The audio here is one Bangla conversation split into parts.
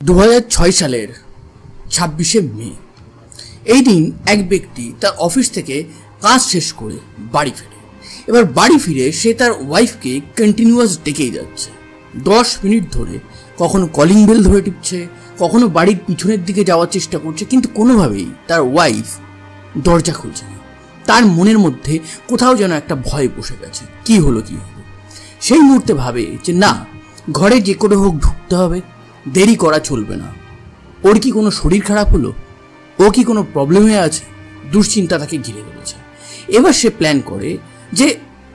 2006 সালের 26শে মে এই দিন এক ব্যক্তি তার অফিস থেকে কাজ শেষ করে বাড়ি ফেরে। এবার বাড়ি ফিরে সে তার ওয়াইফকে কন্টিনিউয়াস ডেকেই যাচ্ছে 10 মিনিট ধরে। কখনো কলিং বেল ধরে টিপছে, কখনো বাড়ির পিছনের দিকে যাওয়ার চেষ্টা করছে, কিন্তু কোনোভাবেই তার ওয়াইফ দরজা খুলছে না। তার মনের মধ্যে কোথাও যেন একটা ভয় বসে গেছে, কি হলো। সেই মুহূর্তে ভাবে যে না, ঘরে যে করে হোক ঢুকতে হবে, দেরি করা চলবে না। ওর কি কোনো শরীর খারাপ হলো? ও কি কোনো প্রবলেমে আছে? দুশ্চিন্তা তাকে ঘিরে ধরেছে। এবার সে প্ল্যান করে যে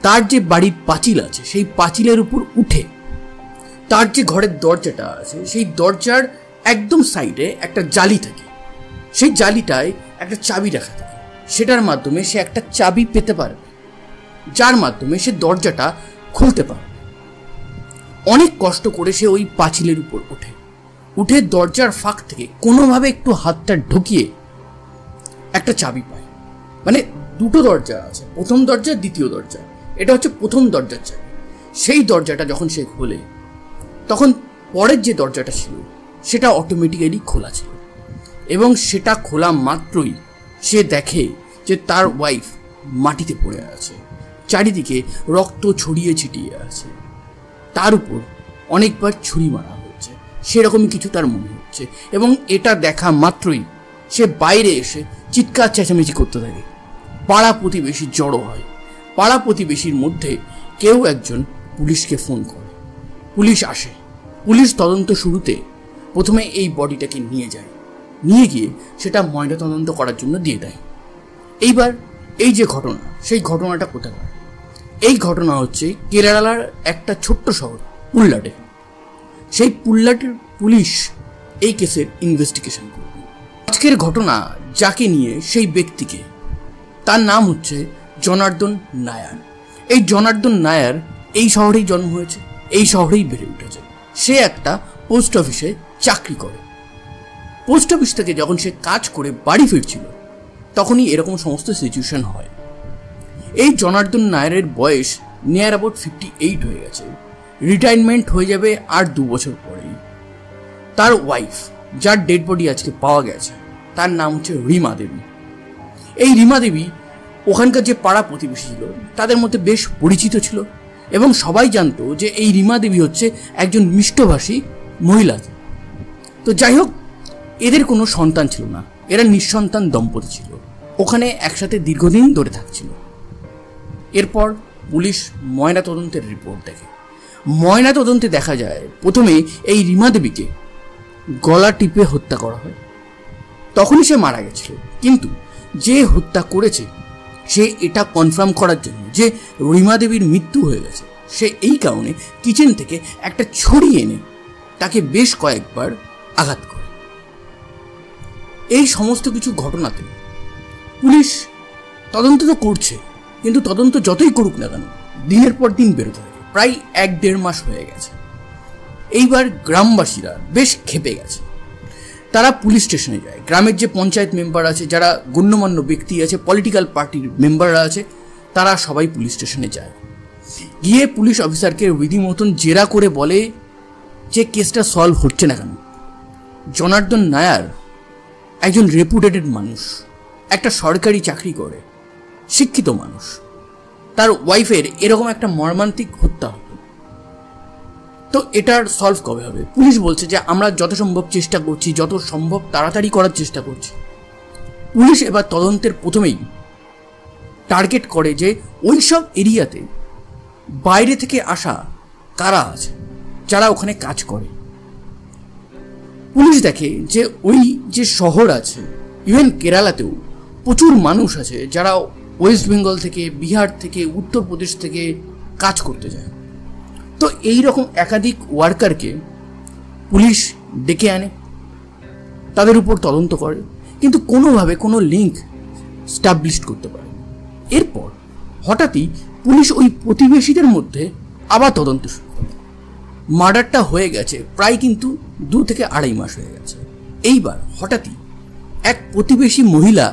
তার যে বাড়ির পাঁচিল আছে সেই পাঁচিলের উপর উঠে তার যে ঘরের দরজাটা আছে সেই দরজার একদম সাইডে একটা জালি থাকে, সেই জালিটায় একটা চাবি রাখা থাকে। সেটার মাধ্যমে সে একটা চাবি পেতে পারবে, যার মাধ্যমে সে দরজাটা খুলতে পারবে। অনেক কষ্ট করে সে ওই পাঁচিলের উপর উঠে দরজার ফাঁক থেকে কোনোভাবে একটু হাতটা ঢুকিয়ে একটা চাবি পায়। মানে দুটো দরজা আছে, প্রথম দরজা দ্বিতীয় দরজা। এটা হচ্ছে প্রথম দরজার চাবি। সেই দরজাটা যখন সে খোলে তখন পরের যে দরজাটা ছিল সেটা অটোমেটিক্যালি খোলা ছিল, এবং সেটা খোলা মাত্রই সে দেখে যে তার ওয়াইফ মাটিতে পড়ে আছে, চারিদিকে রক্ত ছড়িয়ে ছিটিয়ে আছে, তার উপর অনেকবার ছুরি মারা হয়েছে, সেরকমই কিছু তার মনে হচ্ছে। এবং এটা দেখা মাত্রই সে বাইরে এসে চিৎকার চেঁচামেচি করতে থাকে। পাড়া প্রতিবেশী জড়ো হয়। পাড়া প্রতিবেশীর মধ্যে কেউ একজন পুলিশকে ফোন করে। পুলিশ আসে। পুলিশ তদন্ত শুরুতে প্রথমে এই বডিটাকে নিয়ে গিয়ে সেটা ময়নাতদন্ত করার জন্য দিয়ে দেয়। এইবার এই যে ঘটনা, সেই ঘটনাটা কোথাকার? এই ঘটনা হচ্ছে কেরালার একটা ছোট্ট শহর পুল্লাটে। সেই পুল্লাটের পুলিশ এই কেসের ইনভেস্টিগেশন করবে। আজকের ঘটনা যাকে নিয়ে, সেই ব্যক্তিকে, তার নাম হচ্ছে জনার্দন নায়ার। এই জনার্দন নায়ার এই শহরেই জন্ম হয়েছে, এই শহরেই বেড়ে উঠেছে। সে একটা পোস্ট অফিসে চাকরি করে। পোস্ট অফিস থেকে যখন সে কাজ করে বাড়ি ফিরছিল তখনই এরকম সমস্ত সিচুয়েশন হয়। এই জনার্দন নায়ারের বয়স নিয়ার অ্যাবাউট 58 হয়ে গেছে। রিটায়ারমেন্ট হয়ে যাবে আর 2 বছর পরেই। তার ওয়াইফ, যার ডেড বডি আজকে পাওয়া গেছে, তার নাম হচ্ছে রিমা দেবী। এই রিমা দেবী ওখানকার যে পাড়া প্রতিবেশী ছিল তাদের মধ্যে বেশ পরিচিত ছিল, এবং সবাই জানতো যে এই রিমা দেবী হচ্ছে একজন মিষ্টভাষী মহিলা। তো যাই হোক, এদের কোনো সন্তান ছিল না, এরা নিঃসন্তান দম্পতি ছিল, ওখানে একসাথে দীর্ঘদিন ধরে থাকছিল। এরপর পুলিশ ময়নাতদন্তের রিপোর্ট দেখে। ময়নাতদন্তে দেখা যায় প্রথমে এই রিমা দেবীকে গলা টিপে হত্যা করা হয়। তখনই সে মারা গেছিল, কিন্তু যে হত্যা করেছে সে এটা কনফার্ম করার জন্য যে রিমা দেবীর মৃত্যু হয়ে গেছে, সে এই কারণে কিচেন থেকে একটা ছুরি এনে তাকে বেশ কয়েকবার আঘাত করে। এই সমস্ত কিছু ঘটনাতে পুলিশ তদন্ত তো করছে, কিন্তু তদন্ত যতই করুক না কেন দিনের পর দিন বেরোতে থাকে। প্রায় 1-1.5 মাস হয়ে গেছে। এইবার গ্রামবাসীরা বেশ ক্ষেপে গেছে। তারা পুলিশ স্টেশনে যায়। গ্রামের যে পঞ্চায়েত মেম্বার আছে, যারা গণ্যমান্য ব্যক্তি আছে, পলিটিক্যাল পার্টির মেম্বাররা আছে, তারা সবাই পুলিশ স্টেশনে যায়। গিয়ে পুলিশ অফিসারকে রীতিমতন জেরা করে বলে যে কেসটা সলভ হচ্ছে না কেন। জনার্দন নায়ার একজন রেপুটেটেড মানুষ, একটা সরকারি চাকরি করে, শিক্ষিত মানুষ। তার ওয়াইফের এরকম একটা মর্মান্তিক হত্যা হলো, তো এটার সলভ কবে হবে? পুলিশ বলছে যে আমরা যত সম্ভব চেষ্টা করছি, যত সম্ভব তাড়াতাড়ি করার চেষ্টা করছি। পুলিশ এবার তদন্তের প্রথমেই টার্গেট করে যে ওই সব এরিয়াতে বাইরে থেকে আসা কারা আছে, যারা ওখানে কাজ করে। পুলিশ দেখে যে ওই যে শহর আছে, ইভেন কেরালাতেও প্রচুর মানুষ আছে যারা ওয়েস্ট বেঙ্গল থেকে, বিহার থেকে, উত্তরপ্রদেশ থেকে কাজ করতে যায়। তো এই রকম একাধিক ওয়ার্কারকে পুলিশ ডেকে আনে, তাদের উপর তদন্ত করে, কিন্তু কোনোভাবে কোনো লিঙ্ক স্টাবলিশ করতে পারে। এরপর হঠাৎই পুলিশ ওই প্রতিবেশীদের মধ্যে আবার তদন্ত শুরু করে। মার্ডারটা হয়ে গেছে প্রায় কিন্তু 2 থেকে 2.5 মাস হয়ে গেছে। এইবার হঠাৎই এক প্রতিবেশী মহিলা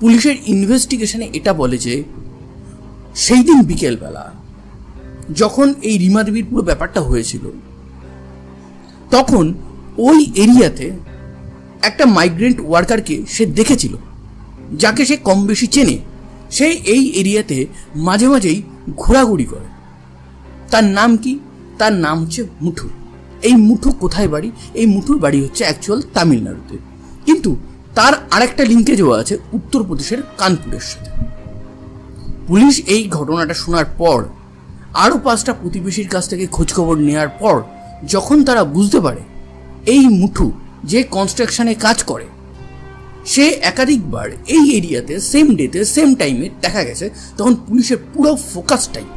পুলিশের ইনভেস্টিগেশনে এটা বলে যে সেই দিন বিকেলবেলা যখন এই রিমা দেবীর পুরো ব্যাপারটা হয়েছিল তখন ওই এরিয়াতে একটা মাইগ্রেন্ট ওয়ার্কারকে সে দেখেছিল, যাকে সে কম বেশি চেনে। সে এই এরিয়াতে মাঝে মাঝেই ঘোরাঘুরি করে। তার নাম কি? তার নাম হচ্ছে মুঠু। এই মুঠু কোথায় বাড়ি? এই মুঠুর বাড়ি হচ্ছে অ্যাকচুয়াল তামিলনাড়ুতে, কিন্তু তার আরেকটা লিঙ্কেজও আছে উত্তরপ্রদেশের কানপুরের সাথে। পুলিশ এই ঘটনাটা শোনার পর আরও 5টা প্রতিবেশীর কাছ থেকে খোঁজখবর নেওয়ার পর যখন তারা বুঝতে পারে এই মুঠু যে কনস্ট্রাকশনে কাজ করে, সে একাধিকবার এই এরিয়াতে সেম ডেতে সেম টাইমে দেখা গেছে, তখন পুলিশের পুরো ফোকাসটাই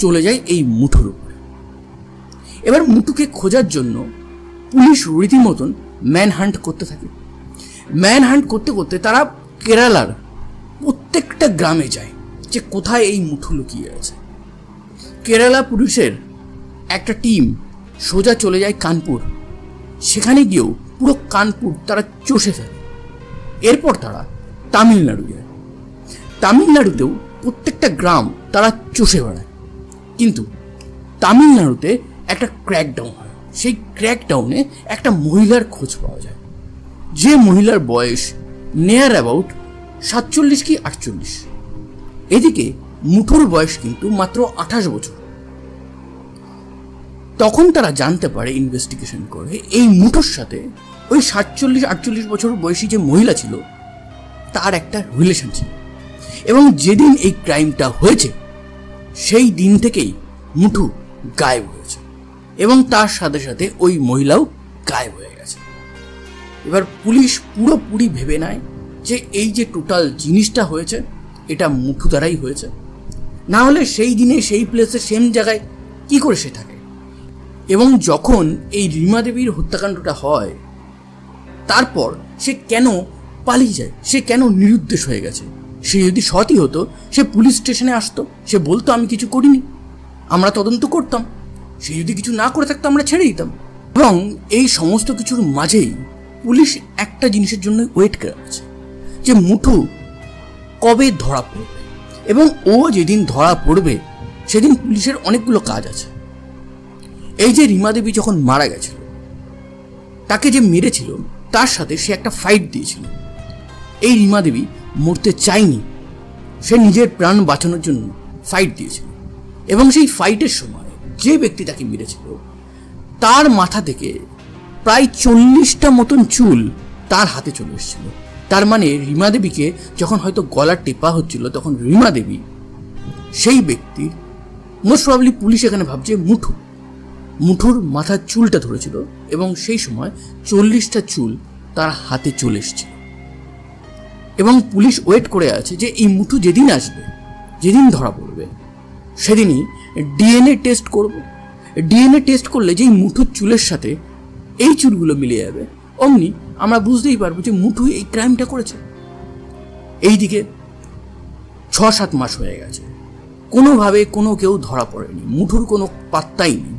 চলে যায় এই মুঠুর উপরে। এবার মুঠুকে খোঁজার জন্য পুলিশ রীতিমতন ম্যানহান্ট করতে থাকে। ম্যানহান্ট করতে করতে তারা কেরালার প্রত্যেকটা গ্রামে যায় যে কোথায় এই মুঠু লুকিয়ে আছে। কেরালা পুলিশের একটা টিম সোজা চলে যায় কানপুর। সেখানে গিয়েও পুরো কানপুর তারা চষে ফেলে। এরপর তারা তামিলনাড়ু যায়। তামিলনাড়ুতেও প্রত্যেকটা গ্রাম তারা চষে বেড়ায়, কিন্তু তামিলনাড়ুতে একটা ক্র্যাকডাউন হয়। সেই ক্র্যাকডাউনে একটা মহিলার খোঁজ পাওয়া যায়, যে মহিলার বয়স নিয়ার অ্যাবাউট 47 কি 48। এদিকে মুঠুর বয়স কিন্তু মাত্র 28 বছর। তখন তারা জানতে পারে ইনভেস্টিগেশন করে এই মুঠুর সাথে ওই 47-48 বছর বয়সী যে মহিলা ছিল তার একটা রিলেশন ছিল, এবং যেদিন এই ক্রাইমটা হয়েছে সেই দিন থেকেই মুঠু গায়েব হয়েছে, এবং তার সাথে সাথে ওই মহিলাও গায়েব হয়ে গেছে। এবার পুলিশ পুরোপুরি ভেবে নেয় যে এই যে টোটাল জিনিসটা হয়েছে এটা মুঠু দ্বারাই হয়েছে, না হলে সেই দিনে সেই প্লেসে সেম জায়গায় কি করে সে থাকে। এবং যখন এই রিমা দেবীর হত্যাকাণ্ডটা হয় তারপর সে কেন পালিয়ে যায়, সে কেন নিরুদ্দেশ হয়ে গেছে? সে যদি সৎই হতো সে পুলিশ স্টেশনে আসতো, সে বলতো আমি কিছু করিনি, আমরা তদন্ত করতাম। সে যদি কিছু না করে থাকতো আমরা ছেড়ে দিতাম। এবং এই সমস্ত কিছুর মাঝেই পুলিশ একটা জিনিসের জন্য ওয়েট করে আছে, যে মুঠু কবে ধরা পড়বে। এবং ও যেদিন ধরা পড়বে সেদিন পুলিশের অনেকগুলো কাজ আছে। এই যে রিমা দেবী যখন মারা গেছিল, তাকে যে মেরেছিল তার সাথে সে একটা ফাইট দিয়েছিল। এই রিমা দেবী মরতে চায়নি, সে নিজের প্রাণ বাঁচানোর জন্য ফাইট দিয়েছিল। এবং সেই ফাইটের সময় যে ব্যক্তি তাকে মেরেছিল তার মাথা থেকে প্রায় 40টা মতন চুল তার হাতে চলে এসেছিল। তার মানে রিমা দেবীকে যখন হয়তো গলা টেপা হচ্ছিল তখন রিমা দেবী সেই ব্যক্তির, মোস্ট প্রবাবলি পুলিশ এখানে ভাবছে মুঠুর মাথার চুলটা ধরেছিল, এবং সেই সময় 40টা চুল তার হাতে চলে এসেছিল। এবং পুলিশ ওয়েট করে আছে যে এই মুঠু যেদিন আসবে, যেদিন ধরা পড়বে, সেদিনই ডিএনএ টেস্ট করব। ডিএনএ টেস্ট করলে যেই মুঠুর চুলের সাথে এই চুলগুলো মিলে যাবে, অমনি আমরা বুঝতেই পারবো যে মুঠু এই ক্রাইমটা করেছে। এইদিকে 6-7 মাস হয়ে গেছে, কোনোভাবে কোনো কেউ ধরা পড়েনি, মুঠুর কোনো পাত্তাই নেই।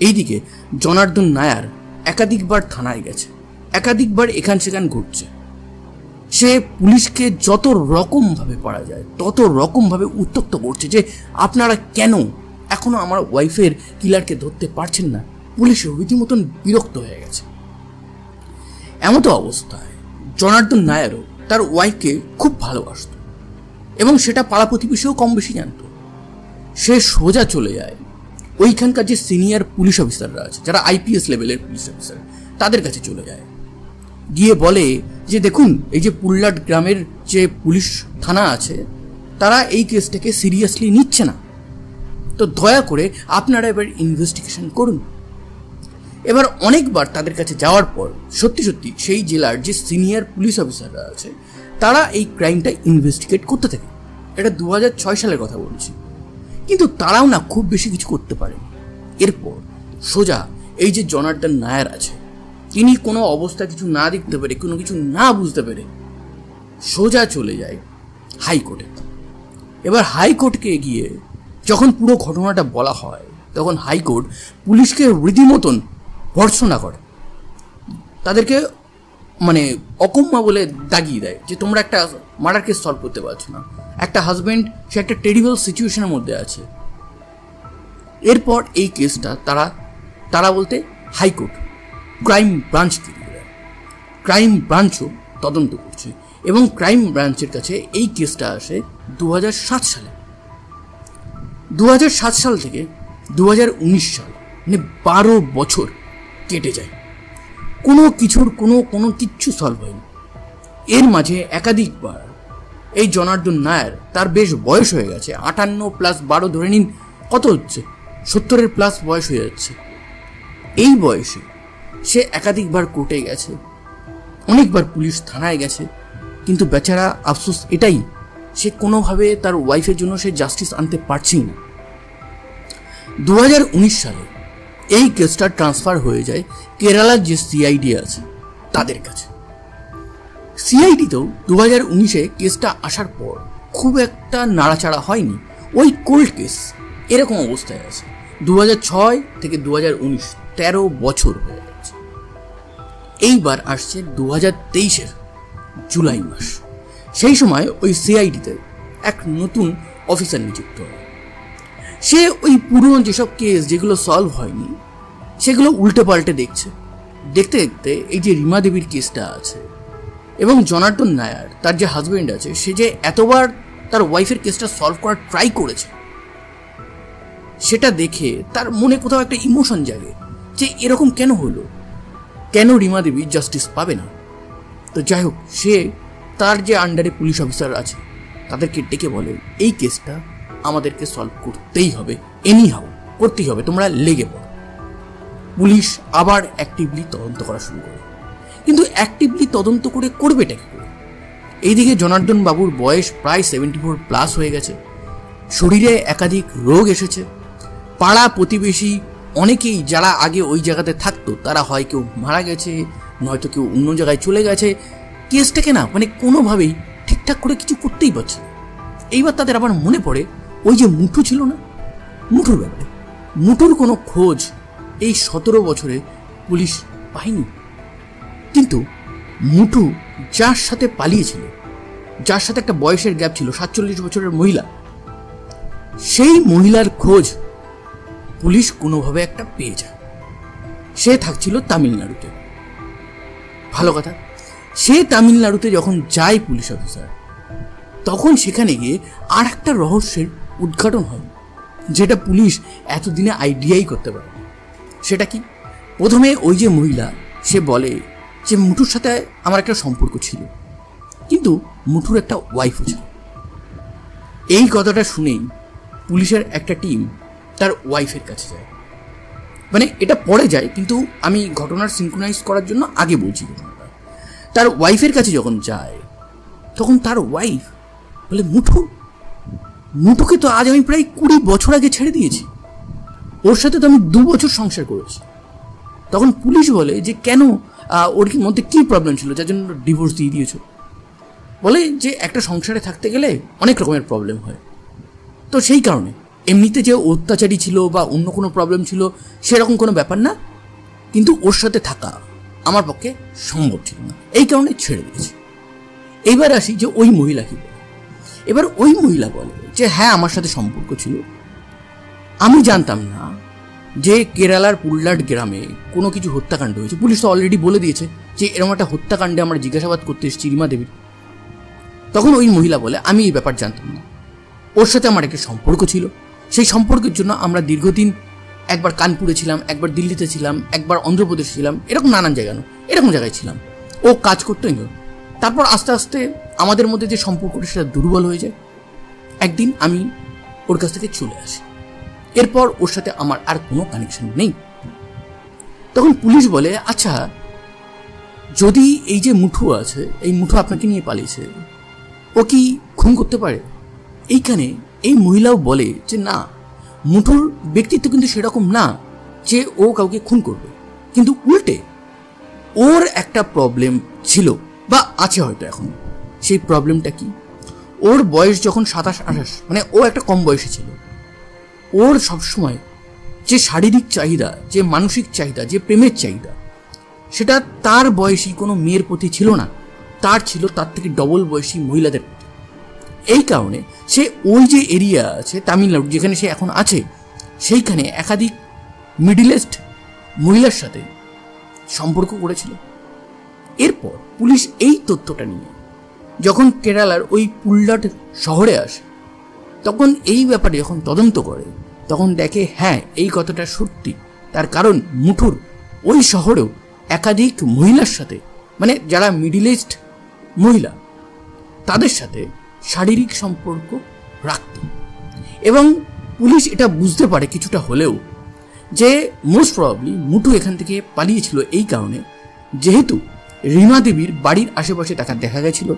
এইদিকে জনার্দন নায়ার একাধিকবার থানায় গেছে, একাধিকবার এখান সেখান ঘুরছে। সে পুলিশকে যত রকমভাবে পারা যায় তত রকমভাবে উত্তক্ত করছে যে আপনারা কেন এখনো আমার ওয়াইফের কিলারকে ধরতে পারছেন না। পুলিশ রীতিমতন বিরক্ত হয়ে গেছে। এমতো অবস্থায় জনার্দন নায়ারও তার ওয়াইফকে খুব ভালোবাসত, এবং সেটা পাড়া প্রতিবেশীও কম বেশি জানত। সে সোজা চলে যায় ওইখানকার যে সিনিয়র পুলিশ অফিসাররা আছে, যারা আইপিএস লেভেলের পুলিশ অফিসার, তাদের কাছে চলে যায়। গিয়ে বলে যে দেখুন, এই যে পুল্লাট গ্রামের যে পুলিশ থানা আছে তারা এই কেসটাকে সিরিয়াসলি নিচ্ছে না, তো দয়া করে আপনারা এবার ইনভেস্টিগেশন করুন। এবার অনেকবার তাদের কাছে যাওয়ার পর সত্যি সত্যি সেই জেলার যে সিনিয়র পুলিশ অফিসাররা আছে তারা এই ক্রাইমটা ইনভেস্টিগেট করতে থাকে। এটা 2006 সালের কথা বলছি, কিন্তু তারাও না খুব বেশি কিছু করতে পারেন। এরপর সোজা এই যে জনার্দন নায়ার আছে, তিনি কোনো অবস্থা কিছু না দেখতে পেরে, কোনো কিছু না বুঝতে পেরে সোজা চলে যায় হাইকোর্টে। এবার হাইকোর্টকে গিয়ে যখন পুরো ঘটনাটা বলা হয় তখন হাইকোর্ট পুলিশকে রীতিমতন ভর্ৎসনা করে, তাদেরকে মানে অকম্মা বলে দাগিয়ে দেয় যে তোমরা একটা মার্ডার কেস সলভ করতে পারছো না। একটা হাজব্যান্ড সে একটা টেরিবল সিচুয়েশনের মধ্যে আছে। এরপর এই কেসটা তারা বলতে হাইকোর্ট ক্রাইম ব্রাঞ্চকে দিয়ে দেয়। ক্রাইম ব্রাঞ্চও তদন্ত করছে এবং ক্রাইম ব্রাঞ্চের কাছে এই কেসটা আসে 2007 সালে। 2007 সাল থেকে 2019 সাল, মানে 12 বছর কেটে যায়, কোনো কিছুর কোনো কিচ্ছু সলভ হয়নি। এর মাঝে একাধিকবার এই জনার্দন নায়ার, তার বেশ বয়স হয়ে গেছে, 58+12 ধরে নিন, কত হচ্ছে, 70-এর প্লাস বয়স হয়ে যাচ্ছে। এই বয়সে সে একাধিকবার কোর্টে গেছে, অনেকবার পুলিশ থানায় গেছে, কিন্তু বেচারা আফসোস এটাই, সে কোনোভাবে তার ওয়াইফের জন্য সে জাস্টিস আনতে পারছেই না। 2019 সালে এই কেসটা ট্রান্সফার হয়ে যায় কেরালার যে সিআইডি আছে তাদের কাছে। সিআইডিতেও 2019-এ কেসটা আসার পর খুব একটা নাড়াচাড়া হয়নি, ওই কোল্ড কেস এরকম অবস্থায় আছে। 2006 থেকে 2019, 13 বছর হয়ে গেছে। এইবার আসছে 2023-এর জুলাই মাস। সেই সময় ওই সিআইডিতে এক নতুন অফিসার নিযুক্ত হয়। সে ওই পুরনো যেসব কেস যেগুলো সলভ হয়নি সেগুলো উল্টে পাল্টে দেখছে। দেখতে দেখতে এই যে রিমা দেবীর কেসটা আছে এবং জনার্দন নায়ার, তার যে হাজবেন্ড আছে, সে যে এতবার তার ওয়াইফের কেসটা সলভ করার ট্রাই করেছে, সেটা দেখে তার মনে কোথাও একটা ইমোশন জাগে যে এরকম কেন হলো, কেন রিমা দেবী জাস্টিস পাবে না। তো যাই হোক, সে তার যে আন্ডারে পুলিশ অফিসার আছে তাদেরকে ডেকে বলে এই কেসটা আমাদেরকে সলভ করতেই হবে, এনিহাউ করতেই হবে, তোমরা লেগে পড়ো। পুলিশ আবার অ্যাক্টিভলি তদন্ত করা শুরু করে, কিন্তু অ্যাক্টিভলি তদন্ত করে করবেটা কি করে? এইদিকে জনার্দন বাবুর বয়স প্রায় 74+ হয়ে গেছে, শরীরে একাধিক রোগ এসেছে, পাড়া প্রতিবেশী অনেকেই যারা আগে ওই জায়গাতে থাকতো তারা হয় কেউ মারা গেছে, নয়তো কেউ অন্য জায়গায় চলে গেছে। কেসটাকে না মানে কোনোভাবেই ঠিকঠাক করে কিছু করতেই পারছে না। এইবার তাদের আবার মনে পড়ে ওই যে মুঠু ছিল না, মুঠুর ব্যাপারে। মুঠুর কোনো খোঁজ এই 17 বছরে পুলিশ পায়নি, কিন্তু মুঠু যার সাথে পালিয়েছিল, যার সাথে একটা বয়সের গ্যাপ ছিল, 47 বছরের মহিলা, সেই মহিলার খোঁজ পুলিশ কোনোভাবে একটা পেয়ে যায়। সে থাকছিল তামিলনাড়ুতে। ভালো কথা, সে তামিলনাড়ুতে যখন যায় পুলিশ অফিসার, তখন সেখানে গিয়ে আর একটা রহস্যের উদ্ঘাটন হয়, যেটা পুলিশ এতদিনে আইডিয়াই করতে পারে। সেটা কি? প্রথমে ওই যে মহিলা, সে বলে যে মুঠুর সাথে আমার একটা সম্পর্ক ছিল, কিন্তু মুঠুর একটা ওয়াইফও ছিল। এই কথাটা শুনেই পুলিশের একটা টিম তার ওয়াইফের কাছে যায়। মানে এটা পরে যায়, কিন্তু আমি ঘটনার সিনক্রোনাইজ করার জন্য আগে বলছি ঘটনাটা। তার ওয়াইফের কাছে যখন যায়, তখন তার ওয়াইফ বলে মুঠুকে তো আজ আমি প্রায় 20 বছর আগে ছেড়ে দিয়েছি, ওর সাথে তো আমি 2 বছর সংসার করেছি। তখন পুলিশ বলে যে কেন, ওর মধ্যে কী প্রবলেম ছিল যার জন্য ডিভোর্স দিয়ে দিয়েছো? বলে যে একটা সংসারে থাকতে গেলে অনেক রকমের প্রবলেম হয়, তো সেই কারণে, এমনিতে যে অত্যাচারী ছিল বা অন্য কোনো প্রবলেম ছিল সেরকম কোনো ব্যাপার না, কিন্তু ওর সাথে থাকা আমার পক্ষে সম্ভব ছিল না, এই কারণে ছেড়ে দিয়েছি। এইবার আসি যে ওই মহিলা কি বলে। এবার ওই মহিলা বলে যে হ্যাঁ, আমার সাথে সম্পর্ক ছিল, আমি জানতাম না যে কেরালার পুল্লাট গ্রামে কোনো কিছু হত্যাকাণ্ড হয়েছে। পুলিশ তো অলরেডি বলে দিয়েছে যে এরকম একটা হত্যাকাণ্ডে আমরা জিজ্ঞাসাবাদ করতে এসেছি রিমা দেবীর। তখন ওই মহিলা বলে আমি এই ব্যাপার জানতাম না, ওর সাথে আমার একটা সম্পর্ক ছিল, সেই সম্পর্কের জন্য আমরা দীর্ঘদিন একবার কানপুরে ছিলাম, একবার দিল্লিতে ছিলাম, একবার অন্ধ্রপ্রদেশে ছিলাম, এরকম নানান জায়গায়, এরকম জায়গায় ছিলাম। ও কাজ করতো না, তারপর আস্তে আস্তে আমাদের মধ্যে যে সম্পর্কটা সেটা দুর্বল হয়ে যায়। একদিন আমি ওর কাছ থেকে চলে আসি, এরপর ওর সাথে আমার আর কোনো কানেকশন নেই। তখন পুলিশ বলে আচ্ছা, যদি এই যে মুঠু আছে, এই মুঠু আপনাকে নিয়ে পালিয়েছে, ও কি খুন করতে পারে? এইখানে এই মহিলাও বলে যে না, মুঠুর ব্যক্তিত্ব কিন্তু সেরকম না যে ও কাউকে খুন করবে, কিন্তু উল্টে ওর একটা প্রবলেম ছিল বা আছে হয়তো এখন। সেই প্রবলেমটা কি? ওর বয়স যখন 27-28, মানে ও একটা কম বয়সে ছিল, ওর সবসময় যে শারীরিক চাহিদা, যে মানসিক চাহিদা, যে প্রেমের চাহিদা, সেটা তার বয়সী কোনো মেয়ের প্রতি ছিল না, তার ছিল তার থেকে ডবল বয়সী মহিলাদের প্রতি। এই কারণে সে ওই যে এরিয়া আছে তামিলনাড়ু যেখানে সে এখন আছে, সেইখানে একাধিক মিডিল এজড মহিলার সাথে সম্পর্ক করেছিল। এরপর পুলিশ এই তথ্যটা নিয়ে যখন কেরালার ওই পুল্লাট শহরে আসে, তখন এই ব্যাপারে যখন তদন্ত করে, তখন দেখে হ্যাঁ এই কথাটা সত্যি। তার কারণ মুঠুর ওই শহরেও একাধিক মহিলার সাথে, মানে যারা মিডিল এজড মহিলা, তাদের সাথে শারীরিক সম্পর্ক রাখত। এবং পুলিশ এটা বুঝতে পারে কিছুটা হলেও যে মোস্ট প্রবাবলি মুঠু এখান থেকে পালিয়েছিল এই কারণে, যেহেতু রিমা দেবীর বাড়ির আশেপাশে তাকে দেখা গেছিল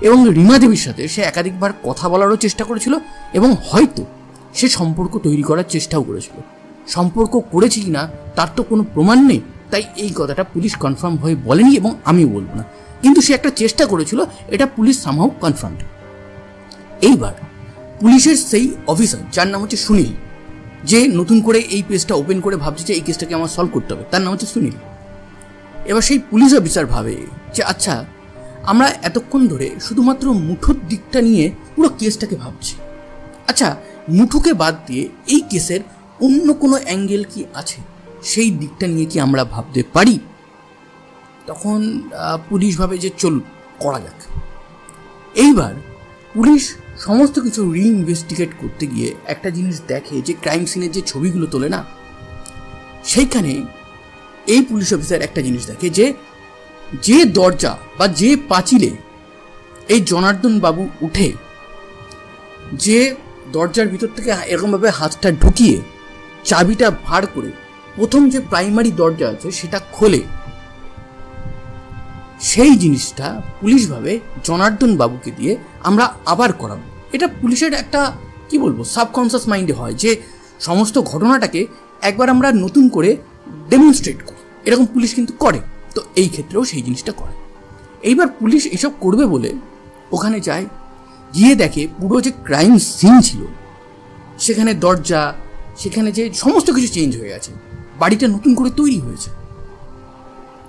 এবং রিমা দেবীর সাথে সে একাধিকবার কথা বলারও চেষ্টা করেছিল এবং হয়তো সে সম্পর্ক তৈরি করার চেষ্টাও করেছিল। সম্পর্ক করেছি কিনা তার তো কোনো প্রমাণ নেই, তাই এই কথাটা পুলিশ কনফার্ম হয়ে বলেনি এবং আমিও বলবো না, কিন্তু সে একটা চেষ্টা করেছিল, এটা পুলিশ সামহাউ কনফার্মড। এইবার পুলিশের সেই অফিসার যার নাম হচ্ছে সুনীল, যে নতুন করে এই পেজটা ওপেন করে ভাবছে যে এই কেসটাকে আমার সলভ করতে হবে, তার নাম হচ্ছে সুনীল। এবার সেই পুলিশ অফিসার ভাবে যে আচ্ছা, আমরা এতক্ষণ ধরে শুধুমাত্র মুঠুর দিকটা নিয়ে পুরো কেসটাকে ভাবছি, আচ্ছা মুঠুকে বাদ দিয়ে এই কেসের অন্য কোনো অ্যাঙ্গেল কি আছে, সেই দিকটা নিয়ে কি আমরা ভাবতে পারি? তখন পুলিশ ভাবে যে চলুন করা যাক। এইবার পুলিশ সমস্ত কিছু রিইনভেস্টিগেট করতে গিয়ে একটা জিনিস দেখে যে ক্রাইম সিনের যে ছবিগুলো তোলে না, সেইখানে এই পুলিশ অফিসার একটা জিনিস দেখে যে দরজা বা যে পাঁচিলে এই জনার্দন বাবু উঠে, যে দরজার ভিতর থেকে এরকমভাবে হাতটা ঢুকিয়ে চাবিটা ভার করে প্রথম যে প্রাইমারি দরজা আছে সেটা খোলে, সেই জিনিসটা পুলিশ ভাবে জনার্দন বাবুকে দিয়ে আমরা আবার করাবো। এটা পুলিশের একটা কি বলবো সাবকনসিয়াস মাইন্ডে হয় যে সমস্ত ঘটনাটাকে একবার আমরা নতুন করে ডেমনস্ট্রেট করি, এরকম পুলিশ কিন্তু করে। তো এই ক্ষেত্রেও সেই জিনিসটা করে। এইবার পুলিশ এসব করবে বলে ওখানে যায়, গিয়ে দেখে পুরো যে ক্রাইম সিন ছিল সেখানে দরজা, সেখানে যে সমস্ত কিছু চেঞ্জ হয়ে গেছে, বাড়িটা নতুন করে তৈরি হয়েছে।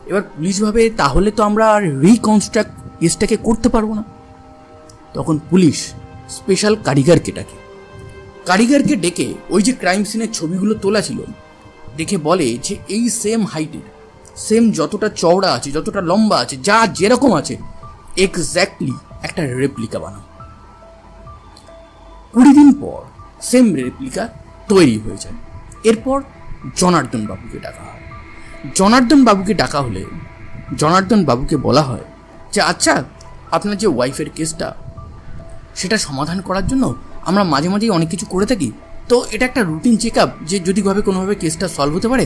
এবার পুলিশ ভাবে তাহলে তো আমরা আর রিকনস্ট্রাক্ট কেসটাকে করতে পারবো না। তখন পুলিশ স্পেশাল কারিগরকে ডেকে ওই যে ক্রাইম সিনের ছবিগুলো তোলা ছিল দেখে বলে যে এই সেম হাইটের, সেম যতটা চওড়া আছে, যতটা লম্বা আছে, যা যেরকম আছে এক্স্যাক্টলি একটা রেপ্লিকা বানাও। 20 দিন পর সেম রেপ্লিকা তৈরি হয়ে যায়। এরপর জনার্দন বাবুকে ডাকা হয়। জনার্দন বাবুকে বলা হয় যে আচ্ছা, আপনার যে ওয়াইফের কেসটা সেটা সমাধান করার জন্য আমরা মাঝে মাঝেই অনেক কিছু করে থাকি, তো এটা একটা রুটিন চেক আপ, যে যদি ভাবে কোনোভাবে কেসটা সলভ হতে পারে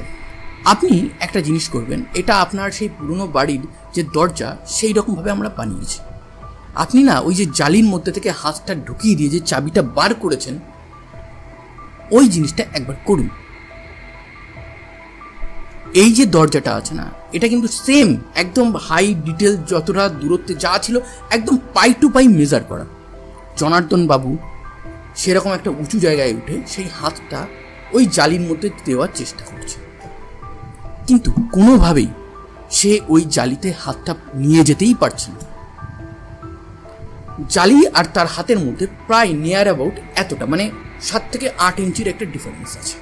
আপনি একটা জিনিস করবেন, এটা আপনার সেই পুরনো বাড়ির যে দরজা সেই রকমভাবে আমরা বানিয়েছি, আপনি না ওই যে জালির মধ্যে থেকে হাতটা ঢুকিয়ে দিয়ে যে চাবিটা বার করেছেন ওই জিনিসটা একবার করুন। এই যে দরজাটা আছে না, এটা কিন্তু সেম একদম হাই ডিটেল, যতটা দূরত্বে যা ছিল একদম পাই টু পাই মেজার করা। জনার্দন বাবু সেরকম একটা উঁচু জায়গায় উঠে সেই হাতটা ওই জালির মধ্যে দেওয়ার চেষ্টা করছে, কিন্তু কোনোভাবেই সে ওই জালিতে হাতটা নিয়ে যেতেই পারছে না। জালি আর তার হাতের মধ্যে প্রায় নিয়ার অ্যাবাউট এতটা, মানে 7 থেকে 8 ইঞ্চির একটা ডিফারেন্স আছে।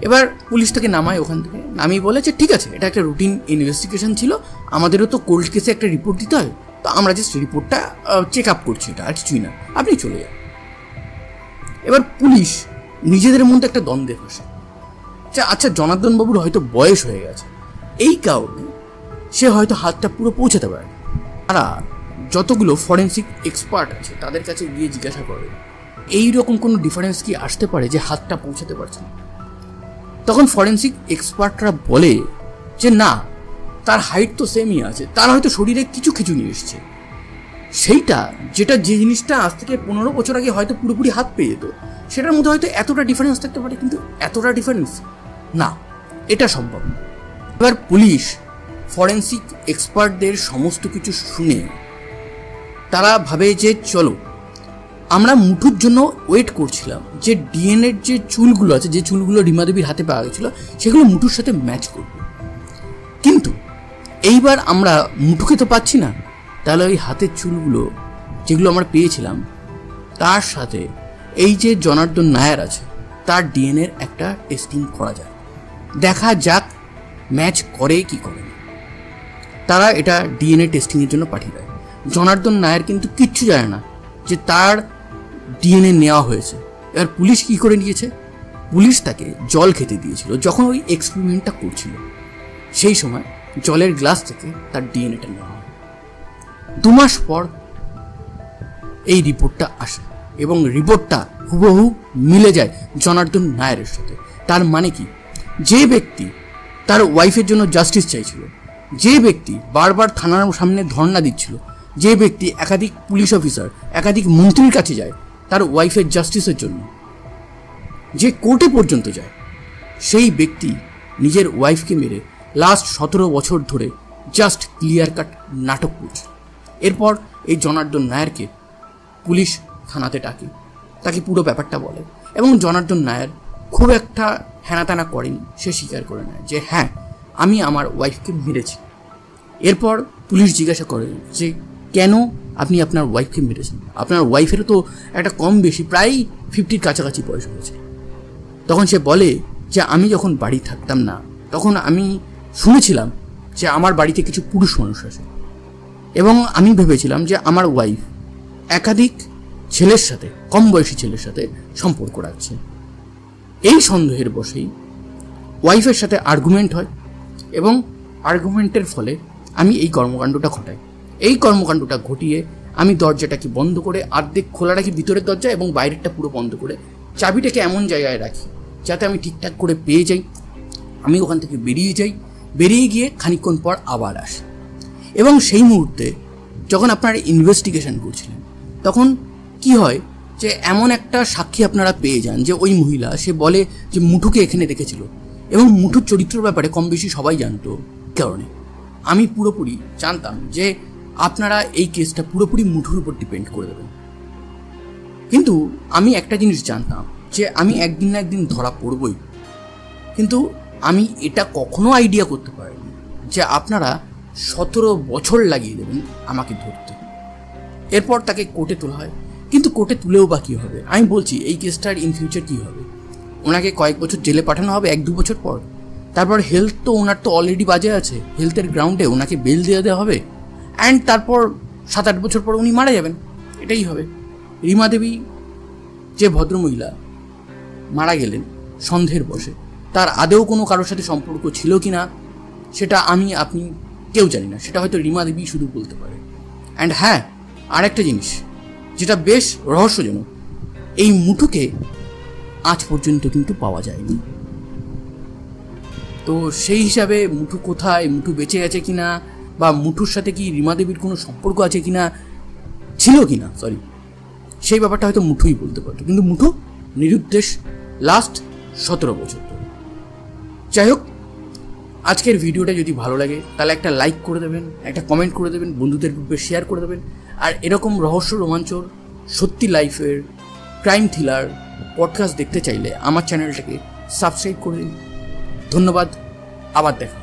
এবার পুলিশ তাকে নামায়, ওখান থেকে নামিয়ে বলে যে ঠিক আছে, এটা একটা রুটিন ইনভেস্টিগেশন ছিল, আমাদেরও তো কোল্ড কেসে একটা রিপোর্ট দিতে হয়, তো আমরা জাস্ট রিপোর্টটা চেক আপ করছি, এটা আর কিছুই না, আপনি চলে যান। এবার পুলিশ নিজেদের মধ্যে একটা দ্বন্দ্বে ফেসে, আচ্ছা জনার্দন বাবুর হয়তো বয়স হয়ে গেছে, এই কারণে সে হয়তো হাতটা পুরো পৌঁছাতে পারে। তারা যতগুলো ফরেন্সিক এক্সপার্ট আছে তাদের কাছে গিয়ে জিজ্ঞাসা করে এইরকম কোনো ডিফারেন্স কি আসতে পারে যে হাতটা পৌঁছাতে পারছে না। তখন ফরেন্সিক এক্সপার্টরা বলে যে না, তার হাইট তো সেমই আছে, তার হয়তো শরীরে কিছু নিয়ে এসছে, যে জিনিসটা আজ থেকে 15 বছর আগে হয়তো পুরোপুরি হাত পেয়ে যেত, সেটার মধ্যে হয়তো এতটা ডিফারেন্স থাকতে পারে, কিন্তু এতটা ডিফারেন্স না, এটা সম্ভব না। এবার পুলিশ ফরেন্সিক এক্সপার্টদের সমস্ত কিছু শুনে তারা ভাবে যে চলো, আমরা মুঠুর জন্য ওয়েট করছিলাম যে ডিএনএর যে চুলগুলো আছে, যে চুলগুলো রিমা দেবীর হাতে পাওয়া গেছিলো, সেগুলো মুঠুর সাথে ম্যাচ করবে, কিন্তু এইবার আমরা মুঠুকে তো পাচ্ছি না, তাহলে ওই হাতের চুলগুলো যেগুলো আমরা পেয়েছিলাম তার সাথে এই যে জনার্দন নায়ার আছে তার ডিএনএর একটা টেস্টিং করা যায়, দেখা যাক ম্যাচ করে কি করে না। তারা এটা ডিএনএ টেস্টিংয়ের জন্য পাঠিয়ে দেয়। জনার্দন নায়ার কিন্তু কিচ্ছু জানে না যে তার ডিএনএ নেওয়া হয়েছে। এবার পুলিশ কি করে নিয়েছে? পুলিশ তাকে জল খেতে দিয়েছিল যখন ওই এক্সপেরিমেন্টটা করছিল। সেই সময় জলের গ্লাস থেকে তার ডিএনএটা নেওয়া হয়। 2 মাস পর এই রিপোর্টটা আসে এবং রিপোর্টটা হুবহু মিলে যায় জনার্দন নায়ারের সাথে। তার মানে কি, যে ব্যক্তি তার ওয়াইফের জন্য জাস্টিস চাইছিল, যে ব্যক্তি বারবার থানার সামনে ধর্ণা দিচ্ছিল, যে ব্যক্তি একাধিক পুলিশ অফিসার, একাধিক মন্ত্রীর কাছে যায় তার ওয়াইফের জাস্টিসের জন্য, যে কোর্টে পর্যন্ত যায়, সেই ব্যক্তি নিজের ওয়াইফকে মেরে লাস্ট 17 বছর ধরে জাস্ট ক্লিয়ার কাট নাটক করছে। এরপর এই জনার্দন নায়ারকে পুলিশ থানাতে ডাকে, তাকে পুরো ব্যাপারটা বলে এবং জনার্দন নায়ার খুব একটা হেনাতেনা করেনি। সে স্বীকার করে নেয় যে হ্যাঁ, আমি আমার ওয়াইফকে মেরেছি। এরপর পুলিশ জিজ্ঞাসা করে যে কেন আপনি আপনার ওয়াইফকে মেরেছেন? আপনার ওয়াইফেরও তো একটা কম বেশি প্রায় 50-র কাছাকাছি বয়স হয়েছে। তখন সে বলে যে আমি যখন বাড়ি থাকতাম না তখন আমি শুনেছিলাম যে আমার বাড়িতে কিছু পুরুষ মানুষ আছে এবং আমি ভেবেছিলাম যে আমার ওয়াইফ একাধিক ছেলের সাথে, কম বয়সী ছেলের সাথে সম্পর্ক রাখছে। এই সন্দেহের বশেই ওয়াইফের সাথে আর্গুমেন্ট হয় এবং আর্গুমেন্টের ফলে আমি এই কর্মকাণ্ডটা ঘটাই। এই কর্মকাণ্ডটা ঘটিয়ে আমি দরজাটাকে বন্ধ করে অর্ধেক খোলা রাখি, ভিতরের দরজা, এবং বাইরেরটা পুরো বন্ধ করে চাবিটাকে এমন জায়গায় রাখি যাতে আমি ঠিকঠাক করে পেয়ে যাই। আমি ওখান থেকে বেরিয়ে যাই, বেরিয়ে গিয়ে খানিকক্ষণ পর আবার আসি। এবং সেই মুহূর্তে যখন আপনারা ইনভেস্টিগেশন করছিলেন তখন কি হয় যে এমন একটা সাক্ষী আপনারা পেয়ে যান যে ওই মহিলা, সে বলে যে মুঠুকে এখানে দেখেছিল এবং মুঠুর চরিত্রের ব্যাপারে কম বেশি সবাই জানতো। কারণে আমি পুরোপুরি জানতাম যে আপনারা এই কেসটা পুরোপুরি মুঠুর উপর ডিপেন্ড করে দেবেন। কিন্তু আমি একটা জিনিস জানতাম যে আমি একদিন না একদিন ধরা পড়বই, কিন্তু আমি এটা কখনো আইডিয়া করতে পারিনি যে আপনারা 17 বছর লাগিয়ে দেবেন আমাকে ধরতে। এরপর তাকে কোর্টে তোলা হয়, কিন্তু কোর্টে তুলেও বা কী হবে? আমি বলছি এই কেসটার ইন ফিউচার কী হবে? ওনাকে কয়েক বছর জেলে পাঠানো হবে 1-2 বছর পর। তারপর হেলথ তো ওনার তো অলরেডি বাজে আছে, হেলথের গ্রাউন্ডে ওনাকে বেল দিয়ে দেওয়া হবে, অ্যান্ড তারপর 7-8 বছর পর উনি মারা যাবেন। এটাই হবে। রিমা দেবী যে ভদ্রমহিলা মারা গেলেন সন্দেহের বশে, তার আদেও কোনো কারোর সাথে সম্পর্ক ছিল কি না সেটা আমি আপনি কেউ জানি না, সেটা হয়তো রিমা দেবী শুধু বলতে পারে। অ্যান্ড হ্যাঁ, আর একটা জিনিস যেটা বেশ রহস্যজনক, এই মুঠুকে আজ পর্যন্ত কিন্তু পাওয়া যায়নি। তো সেই হিসাবে মুঠু কোথায়, মুঠু বেঁচে গেছে কিনা, বা মুঠুর সাথে কি রিমা দেবীর কোনো সম্পর্ক আছে কিনা, ছিল কিনা, সেই ব্যাপারটা হয়তো মুঠুই বলতে পারতো, কিন্তু মুঠু নিরুদ্দেশ লাস্ট 17 বছর ধরে। যাই হোক, আজকের ভিডিওটা যদি ভালো লাগে তাহলে একটা লাইক করে দেবেন, একটা কমেন্ট করে দেবেন, বন্ধুদের গ্রুপে শেয়ার করে দেবেন। আর এরকম রহস্য, রোমাঞ্চর, সত্যি লাইফের ক্রাইম থ্রিলার পডকাস্ট দেখতে চাইলে আমার চ্যানেলটাকে সাবস্ক্রাইব করে দিন। ধন্যবাদ, আবার দেখা।